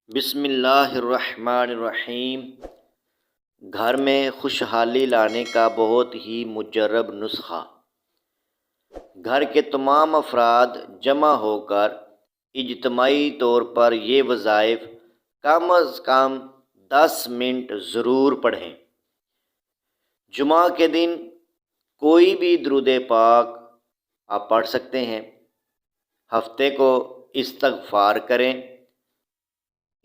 بسم اللہ الرحمن الرحیم۔ گھر میں خوشحالی لانے کا بہت ہی مجرب نسخہ۔ گھر کے تمام افراد جمع ہو کر اجتماعی طور پر یہ وظائف کم از کم 10 منٹ ضرور پڑھیں۔ جمعہ کے دن کوئی بھی درود پاک آپ پڑھ سکتے ہیں۔ ہفتے کو استغفار کریں۔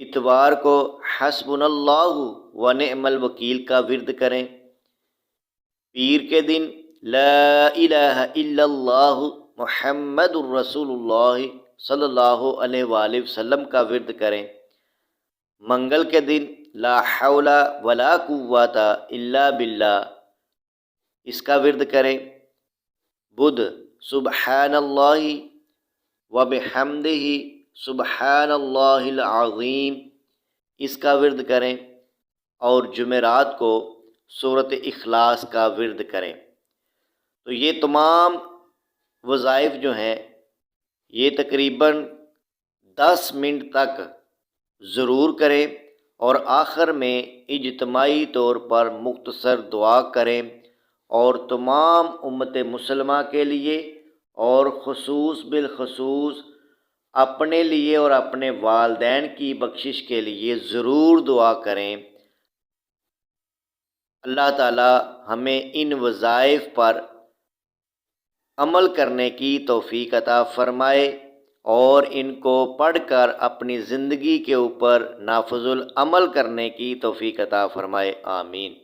اتوار کو حسبنا اللہ و نعم الوکیل کا ورد کریں۔ پیر کے دن لا الہ الا اللہ محمد الرسول اللہ صلی اللہ علیہ وآلہ وسلم کا ورد کریں۔ منگل کے دن لا حول ولا قوت الا باللہ اس کا ورد کریں۔ بدھ سبحان اللہ و بحمدہ سبحان اللہ العظیم اس کا ورد کریں، اور جمعرات کو سورۃ اخلاص کا ورد کریں۔ تو یہ تمام وظائف جو ہیں یہ تقریباً 10 منٹ تک ضرور کریں، اور آخر میں اجتماعی طور پر مختصر دعا کریں، اور تمام امت مسلمہ کے لیے اور خصوص بالخصوص اپنے لیے اور اپنے والدین کی بخشش کے لیے ضرور دعا کریں۔ اللہ تعالی ہمیں ان وظائف پر عمل کرنے کی توفیق عطا فرمائے، اور ان کو پڑھ کر اپنی زندگی کے اوپر نافذ العمل کرنے کی توفیق عطا فرمائے۔ آمین۔